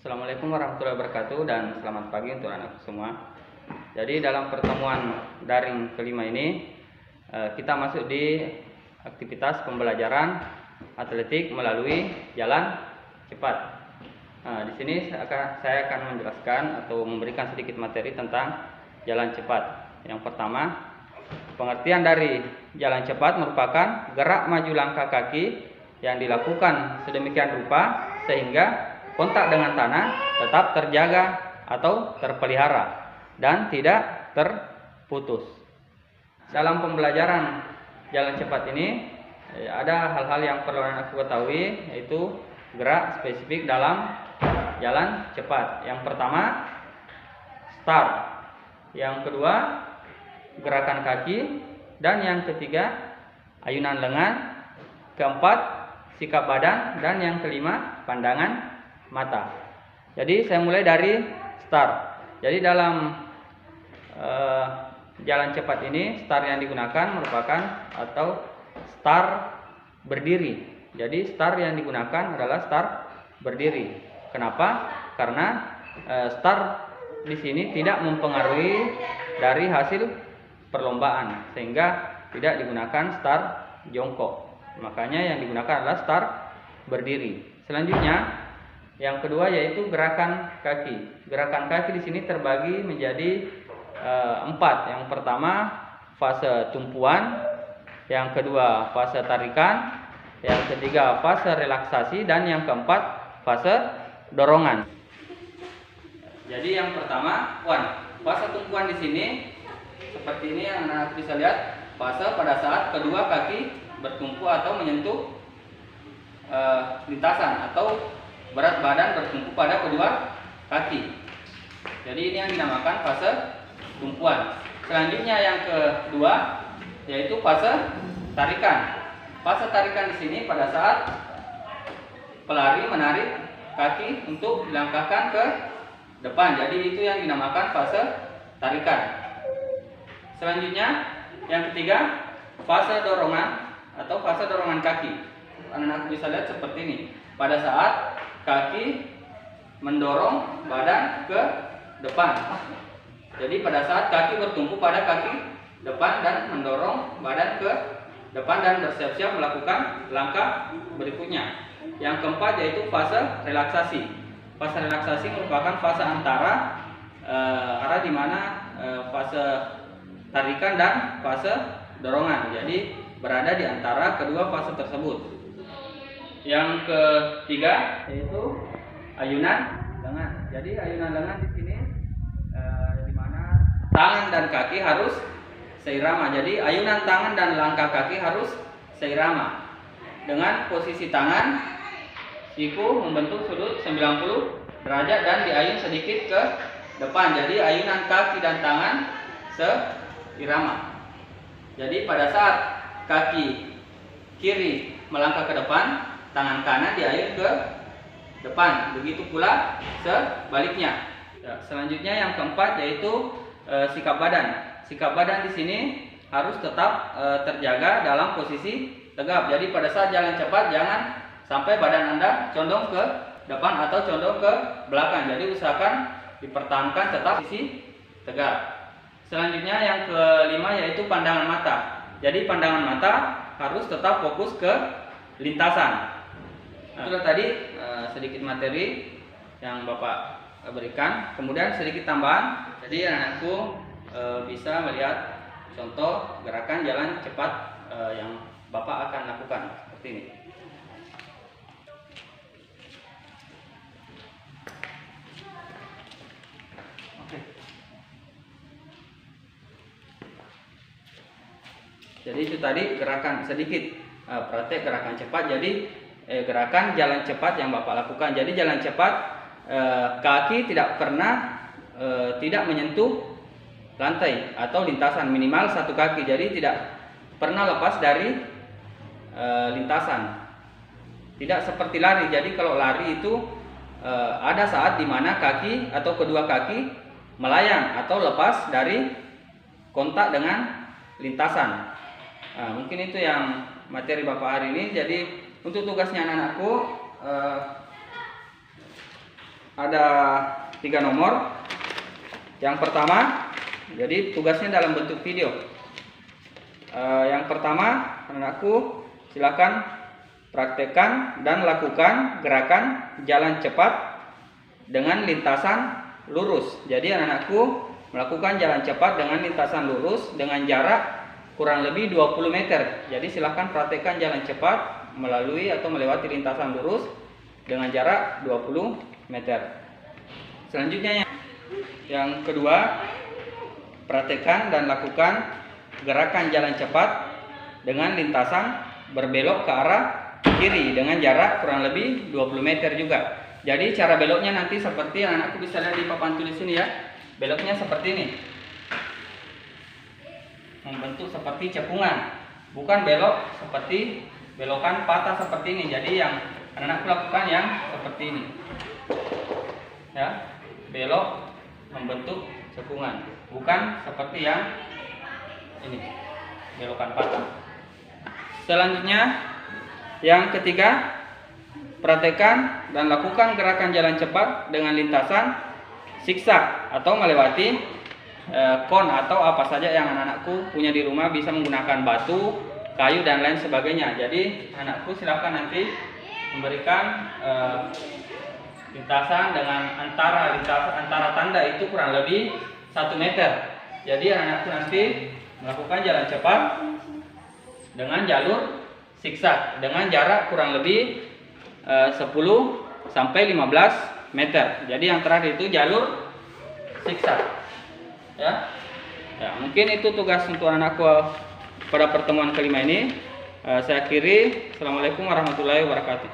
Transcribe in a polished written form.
Assalamualaikum warahmatullahi wabarakatuh dan selamat pagi untuk anak semua. Jadi dalam pertemuan daring kelima ini kita masuk di aktivitas pembelajaran atletik melalui jalan cepat. Di sini saya akan menjelaskan atau memberikan sedikit materi tentang jalan cepat. Yang pertama, pengertian dari jalan cepat merupakan gerak maju langkah kaki yang dilakukan sedemikian rupa sehingga kontak dengan tanah tetap terjaga atau terpelihara dan tidak terputus. Dalam pembelajaran jalan cepat ini ada hal-hal yang perlu Anda ketahui, yaitu gerak spesifik dalam jalan cepat. Yang pertama, start. Yang kedua, gerakan kaki. Dan yang ketiga, ayunan lengan. Keempat, sikap badan. Dan yang kelima, pandangan mata. Jadi saya mulai dari start. Jadi dalam jalan cepat ini start yang digunakan merupakan atau start berdiri. Jadi start yang digunakan adalah start berdiri. Kenapa? Karena start di sini tidak mempengaruhi dari hasil perlombaan, sehingga tidak digunakan start jongkok. Makanya yang digunakan adalah start berdiri. Selanjutnya yang kedua yaitu gerakan kaki. Gerakan kaki di sini terbagi menjadi 4. Yang pertama fase tumpuan, yang kedua fase tarikan, yang ketiga fase relaksasi, dan yang keempat fase dorongan. Jadi yang pertama fase tumpuan di sini seperti ini yang Anda bisa lihat, fase pada saat kedua kaki bertumpu atau menyentuh lintasan atau berat badan bertumpu pada kedua kaki. Jadi ini yang dinamakan fase tumpuan. Selanjutnya yang kedua yaitu fase tarikan. Fase tarikan di sini pada saat pelari menarik kaki untuk dilangkahkan ke depan. Jadi itu yang dinamakan fase tarikan. Selanjutnya yang ketiga fase dorongan atau fase dorongan kaki. Anda bisa lihat seperti ini. Pada saat kaki mendorong badan ke depan. Jadi pada saat kaki bertumpu pada kaki depan dan mendorong badan ke depan dan bersiap-siap melakukan langkah berikutnya. Yang keempat yaitu fase relaksasi. Fase relaksasi merupakan fase antara arah di mana fase tarikan dan fase dorongan. Jadi berada di antara kedua fase tersebut. Yang ketiga yaitu ayunan lengan. Jadi ayunan lengan di sini di mana tangan dan kaki harus seirama. Jadi ayunan tangan dan langkah kaki harus seirama. Dengan posisi tangan, siku membentuk sudut 90 derajat dan diayun sedikit ke depan. Jadi ayunan kaki dan tangan seirama. Jadi pada saat kaki kiri melangkah ke depan, tangan kanan diayun ke depan. Begitu pula sebaliknya. Selanjutnya yang keempat yaitu sikap badan. Sikap badan di sini harus tetap terjaga dalam posisi tegap. Jadi pada saat jalan cepat jangan sampai badan Anda condong ke depan atau condong ke belakang. Jadi usahakan dipertahankan tetap posisi tegap. Selanjutnya yang kelima yaitu pandangan mata. Jadi pandangan mata harus tetap fokus ke lintasan. Itulah tadi sedikit materi yang Bapak berikan. Kemudian sedikit tambahan. Jadi anak-anakku bisa melihat contoh gerakan jalan cepat yang Bapak akan lakukan seperti ini. Oke. Jadi itu tadi gerakan sedikit praktek gerakan cepat. Jadi gerakan jalan cepat yang Bapak lakukan. Jadi jalan cepat kaki tidak pernah tidak menyentuh lantai atau lintasan, minimal satu kaki. Jadi tidak pernah lepas dari lintasan. Tidak seperti lari. Jadi kalau lari itu ada saat dimana kaki atau kedua kaki melayang atau lepas dari kontak dengan lintasan. Mungkin itu yang materi Bapak hari ini. Jadi untuk tugasnya anak-anakku ada 3 nomor. Yang pertama, jadi tugasnya dalam bentuk video. Yang pertama, anakku silakan praktekkan dan lakukan gerakan jalan cepat dengan lintasan lurus. Jadi anak-anakku melakukan jalan cepat dengan lintasan lurus dengan jarak kurang lebih 20 meter. Jadi silakan praktekkan jalan cepat melalui atau melewati lintasan lurus dengan jarak 20 meter. Selanjutnya yang kedua, praktekkan dan lakukan gerakan jalan cepat dengan lintasan berbelok ke arah kiri dengan jarak kurang lebih 20 meter juga. Jadi cara beloknya nanti seperti yang anakku bisa lihat di papan tulis ini ya. Beloknya seperti ini. Membentuk seperti cepungan. Bukan belok seperti belokan patah seperti ini. Jadi yang anak-anakku lakukan yang seperti ini. Ya, belok membentuk cepungan. Bukan seperti yang ini. Belokan patah. Selanjutnya yang ketiga, praktekkan dan lakukan gerakan jalan cepat dengan lintasan zigzag atau melewati kon atau apa saja yang anak-anakku punya di rumah, bisa menggunakan batu, kayu dan lain sebagainya. Jadi anakku silakan nanti memberikan lintasan dengan antara tanda itu kurang lebih 1 meter. Jadi anak-anakku nanti melakukan jalan cepat dengan jalur zigzag dengan jarak kurang lebih 10 sampai 15 meter. Jadi yang terakhir itu jalur zigzag. Ya. Ya, mungkin itu tugas untuk anakku pada pertemuan kelima ini. Saya akhiri. Assalamualaikum warahmatullahi wabarakatuh.